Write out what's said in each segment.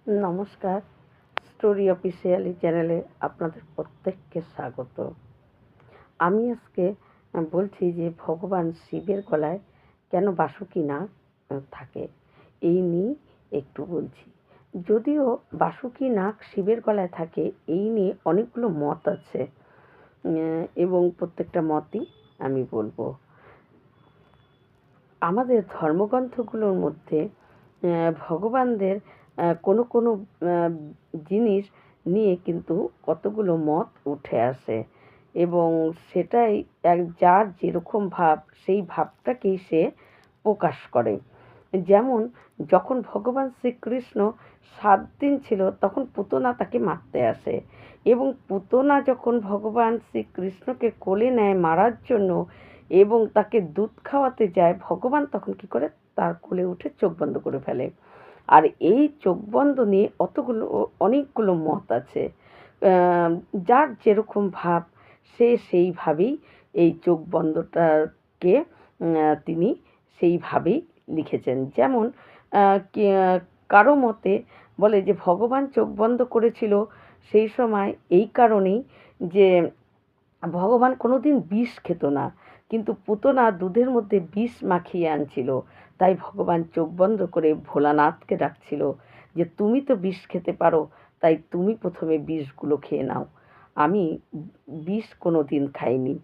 নমস্কার। Story officially চ্যানেলে আপনাদের প্রত্যেককে স্বাগত। আমি আজকে বলছি যে ভগবান শিবের গলায় কেন বাসুকি নাগ থাকে, এই নিয়ে একটু বলছি। যদিও বাসুকি নাগ শিবের গলায় থাকে এই নিয়ে অনেকগুলো মত আছে, এবং প্রত্যেকটা মতই আমি বলবো। আমাদের ধর্মগ্রন্থগুলোর মধ্যে ভগবানদের কোনো কোনো জিনিস নিয়ে কিন্তু কতগুলো মত উঠে আসে, এবং সেটাই যার যেরকম ভাব সেই ভাবটাকেই সে প্রকাশ করে। যেমন যখন ভগবান শ্রীকৃষ্ণ 7 দিন ছিল তখন পুতনা তাকে মারতে আসে, এবং পুতনা যখন ভগবান শ্রীকৃষ্ণকে কোলে নেয় মারার জন্য এবং তাকে দুধ খাওয়াতে যায়, ভগবান তখন কী করে, তার কোলে উঠে চোখ বন্ধ করে ফেলে। আর এই চোখ বন্ধ নিয়ে অনেকগুলো মত আছে। যার যেরকম ভাব সে সেইভাবেই এই চোখ বন্ধটাকে তিনি সেইভাবেই লিখেছেন। যেমন কারো মতে বলে যে ভগবান চোখ বন্ধ করেছিল সেই সময় এই কারণেই যে ভগবান কোনোদিন বিষ খেত না, কিন্তু পুতনা দুধের মধ্যে বিষ মাখিয়ে আনছিল, তাই ভগবান চোখ বন্ধ করে ভোলানাথকে ডাকছিল যে তুমি তো বিষ খেতে পারো, তাই তুমি প্রথমে বিষগুলো খেয়ে নাও, আমি বিষ কোনো দিন খাইনি,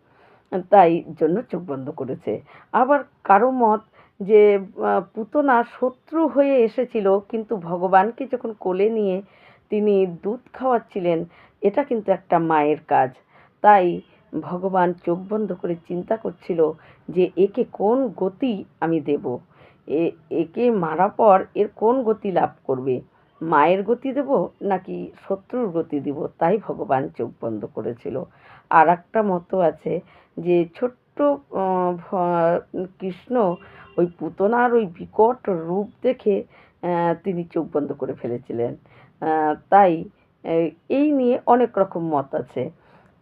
তাই জন্য চোখ বন্ধ করেছে। আবার কারো মত যে পুতনা শত্রু হয়ে এসেছিল, কিন্তু ভগবানকে যখন কোলে নিয়ে তিনি দুধ খাওয়াচ্ছিলেন, এটা কিন্তু একটা মায়ের কাজ, তাই ভগবান চোখ বন্ধ করে চিন্তা করছিল যে একে কোন গতি আমি দেব, একে মারা পর এর কোন গতি লাভ করবে, মায়ের গতি দেব নাকি শত্রুর গতি দিব, তাই ভগবান চোখ বন্ধ করেছিল। আর একটা মত আছে যে ছোট্ট কৃষ্ণ ওই পুতনার ওই বিকট রূপ দেখে তিনি চোখ বন্ধ করে ফেলেছিলেন। তাই এই নিয়ে অনেক রকম মত আছে।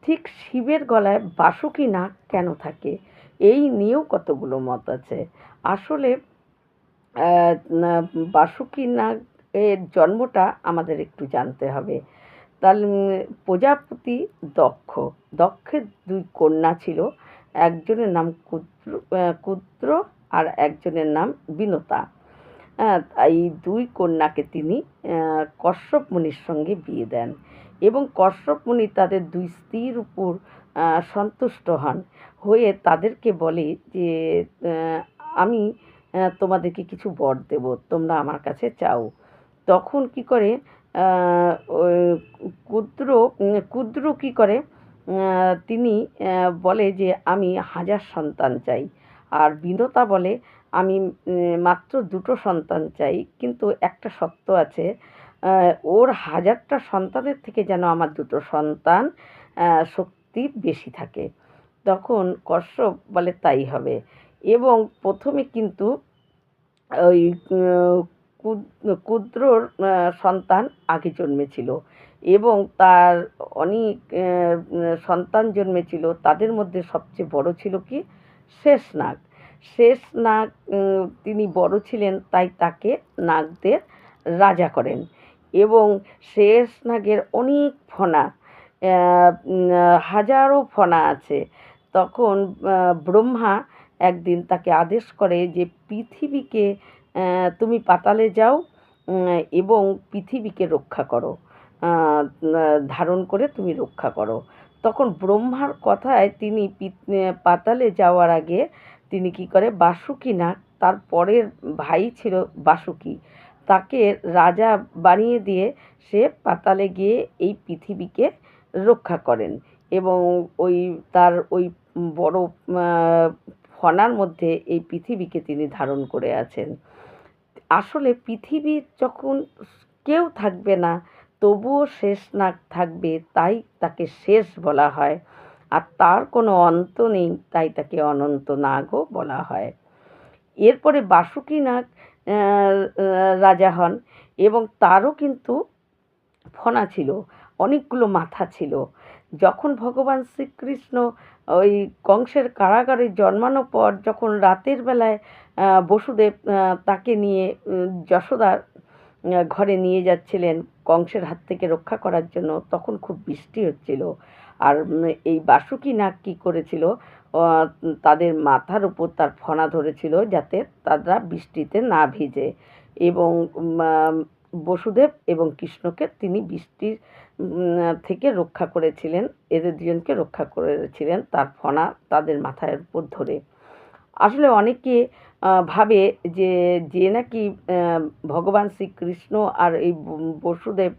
ঠিক শিবের গলায় বাসুকি নাগ কেন থাকে এই নিয়েও কতগুলো মত আছে। আসলে বাসুকি নাগের জন্মটা আমাদের একটু জানতে হবে। তাহলে প্রজাপতি দক্ষের 2 কন্যা ছিল, একজনের নাম ক্ষুদ্র আর একজনের নাম বিনতা। এই 2 কন্যাকে তিনি কশ্যপ মুনির সঙ্গে বিয়ে দেন, এবং কশ্যপ মুনি তাদের 2 স্ত্রীর উপর সন্তুষ্ট হয়ে তাদেরকে বলে যে আমি তোমাদেরকে কিছু বর দেব, তোমরা আমার কাছে চাও। তখন কী করে ক্ষুদ্র কী করে, তিনি বলে যে আমি 1000 সন্তান চাই, আর বিনতা বলে আমি মাত্র 2টো সন্তান চাই, কিন্তু একটা শর্ত আছে, ওর 1000টা সন্তানের থেকে যেন আমার 2টো সন্তান শক্তি বেশি থাকে। তখন কশ্যপ বলে তাই হবে, এবং প্রথমে কিন্তু ওই ক্ষুদ্রর সন্তান আগে জন্মেছিল, এবং তার অনেক সন্তান জন্মেছিল, তাদের মধ্যে সবচেয়ে বড় ছিল কি শেষনাগ। শেষনাগ তিনি বড় ছিলেন, তাই তাকে নাগদের রাজা করেন, এবং শেষনাগের অনেক ফণা, হাজারো ফণা আছে। তখন ব্রহ্মা একদিন তাকে আদেশ করে যে পৃথিবীকে তুমি পাতালে যাও এবং পৃথিবীকে রক্ষা করো, ধারণ করে তুমি রক্ষা করো। তখন ব্রহ্মার কথায় তিনি পাতালে যাওয়ার আগে তিনি কী করে, বাসুকি নাগ, তার পরের ভাই ছিল বাসুকি, তাকে রাজা বানিয়ে দিয়ে সে পাতালে গিয়ে এই পৃথিবীকে রক্ষা করেন, এবং তার ওই বড় ফণার মধ্যে এই পৃথিবীকে তিনি ধারণ করে আছেন। আসলে পৃথিবীর যখন কেউ থাকবে না তবুও শেষনাগ থাকবে, তাই তাকে শেষ বলা হয়, আর তার কোনো অন্ত নেই, তাই তাকে অনন্ত নাগও বলা হয়। এরপরে বাসুকি নাগ রাজা হন, এবং তারও কিন্তু ফণা ছিল, অনেকগুলো মাথা ছিল। যখন ভগবান শ্রীকৃষ্ণ ওই কংসের কারাগারে জন্মানোর পর যখন রাতের বেলায় বসুদেব তাকে নিয়ে যশোদার ঘরে নিয়ে যাচ্ছিলেন কংসের হাত থেকে রক্ষা করার জন্য, তখন খুব বৃষ্টি হচ্ছিল। আর এই বাসুকি নাগ কী করেছিল, তাদের মাথার উপর তার ফণা ধরেছিল যাতে তারা বৃষ্টিতে না ভিজে, এবং বসুদেব এবং কৃষ্ণকে তিনি বৃষ্টির থেকে রক্ষা করেছিলেন, এদের দুজনকে রক্ষা করেছিলেন তার ফণা তাদের মাথার উপর ধরে। আসলে অনেকে ভাবে যে যে নাকি ভগবান শ্রীকৃষ্ণ আর এই বসুদেব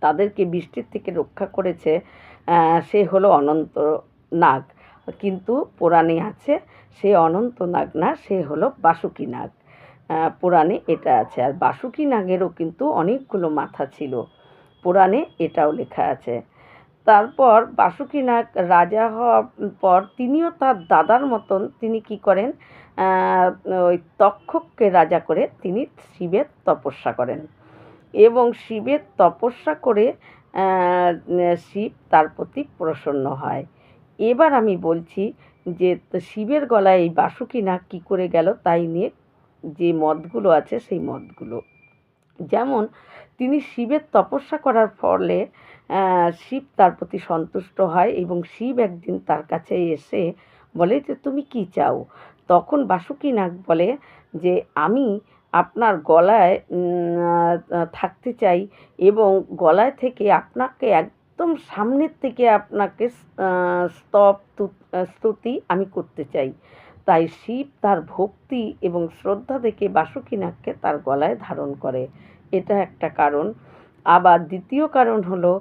তাদেরকে বৃষ্টির থেকে রক্ষা করেছে, সে হলো অনন্ত নাগ। কিন্তু পুরাণে আছে সে অনন্ত নাগ না, সে হলো বাসুকি নাগ। পুরাণে এটা আছে। আর বাসুকি নাগেরও কিন্তু অনেকগুলো মাথা ছিল, পুরাণে এটাও লেখা আছে। তারপর বাসুকি নাগ রাজা হওয়ার পর তিনিও তার দাদার মতন তিনি কি করেন, ওই তক্ষককে রাজা করে তিনি শিবের তপস্যা করেন, এবং শিবের তপস্যা করে শিব তার প্রতি প্রসন্ন হয়। এবার আমি বলছি যে শিবের গলায় এই বাসুকি নাগ কী করে গেল, তাই নিয়ে যে মতগুলো আছে সেই মতগুলো। যেমন তিনি শিবের তপস্যা করার ফলে শিব তার প্রতি সন্তুষ্ট হয়, এবং শিব একদিন তার কাছে এসে বলে যে তুমি কি চাও। তখন বাসুকি নাগ বলে যে আমি আপনার গলায় থাকতে চাই, এবং গলায় থেকে আপনাকে একদম সামনের থেকে আপনাকে স্তুতি আমি করতে চাই। তাই শিব তার ভক্তি এবং শ্রদ্ধা দেখে বাসুকি নাগকে তার গলায় ধারণ করে, এটা একটা কারণ। আবার দ্বিতীয় কারণ হলো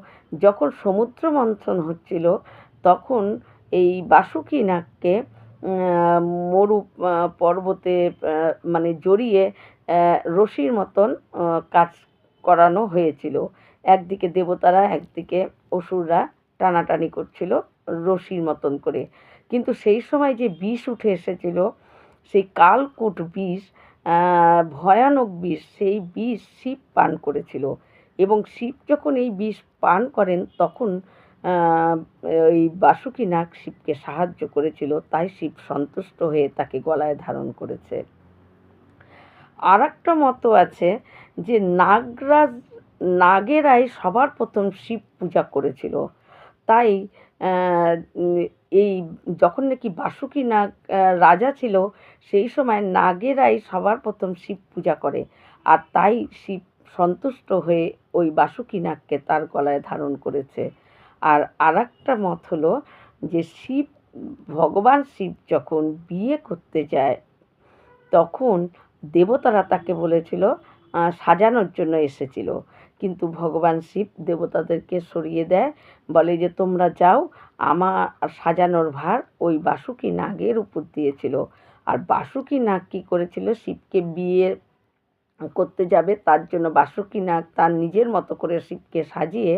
যখন সমুদ্র মন্থন হচ্ছিল তখন এই বাসুকি নাগকে মরু পর্বতে মানে জড়িয়ে রশির মতন কাজ করানো হয়েছিল। একদিকে দেবতারা একদিকে অসুররা টানাটানি করছিল রশির মতন করে, কিন্তু সেই সময় যে বিষ উঠে এসেছিল সেই কালকূট বিষ, ভয়ানক বিষ, সেই বিষ শিব পান করেছিল, এবং শিব যখন এই বিষ পান করেন তখন ওই বাসুকি নাগ শিবকে সাহায্য করেছিল, তাই শিব সন্তুষ্ট হয়ে তাকে গলায় ধারণ করেছে। আর একটা মত আছে যে নাগেরাই সবার প্রথম শিব পূজা করেছিল, তাই এই যখন নাকি বাসুকি নাগ রাজা ছিল সেই সময় নাগেরাই সবার প্রথম শিব পূজা করে, আর তাই শিব সন্তুষ্ট হয়ে ওই বাসুকি নাগকে তার গলায় ধারণ করেছে। আর আরেকটা মত হলো যে ভগবান শিব যখন বিয়ে করতে যায় তখন দেবতারা তাকে বলেছিল সাজানোর জন্য এসেছিল, কিন্তু ভগবান শিব দেবতাদেরকে সরিয়ে দেয়, বলে যে তোমরা যাও, আমার সাজানোর ভার ওই বাসুকি নাগের উপর দিয়েছিল। আর বাসুকি নাগ কী করেছিল, শিবকে বিয়ে করতে যাবে তার জন্য বাসুকি নাগ তার নিজের মতো করে শিবকে সাজিয়ে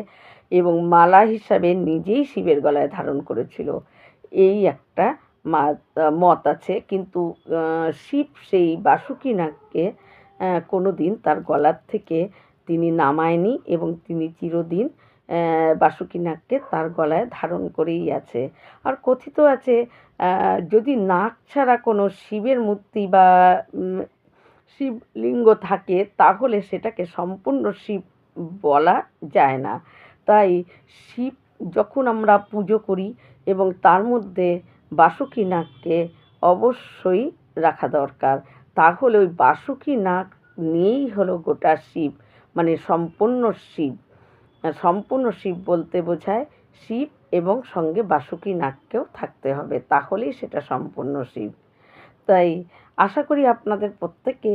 এবং মালা হিসাবে নিজেই শিবের গলায় ধারণ করেছিল, এই একটা মত আছে। কিন্তু শিব সেই বাসুকি নাগকে কোনো দিন তার গলার থেকে তিনি নামায়নি, এবং তিনি চিরদিন বাসুকি নাগকে তার গলায় ধারণ করেই আছে। আর কথিত আছে যদি নাগ ছাড়া কোনো শিবের মূর্তি বা শিবলিঙ্গ থাকে তাহলে সেটাকে সম্পূর্ণ শিব বলা যায় না। তাই শিব যখন আমরা পুজো করি এবং তার মধ্যে বাসুকি নাগকে অবশ্যই রাখা দরকার, তাহলে ওই বাসুকি নাগ নিয়েই হলো গোটা শিব, মানে সম্পূর্ণ শিব। সম্পূর্ণ শিব বলতে বোঝায় শিব এবং সঙ্গে বাসুকি নাগকেও থাকতে হবে, তাহলেই সেটা সম্পূর্ণ শিব। তাই আশা করি আপনাদের প্রত্যেকে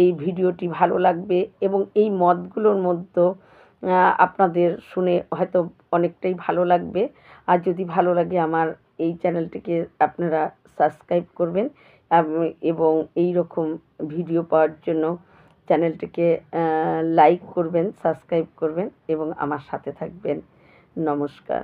এই ভিডিওটি ভালো লাগবে, এবং এই মতগুলোর মধ্যে আপনাদের শুনে হয়তো অনেকটাই ভালো লাগবে। আর যদি ভালো লাগে আমার এই চ্যানেলটিকে আপনারা সাবস্ক্রাইব করবেন, এবং এই রকম ভিডিও পাওয়ার জন্য চ্যানেলটিকে লাইক করবেন, সাবস্ক্রাইব করবেন এবং আমার সাথে থাকবেন। নমস্কার।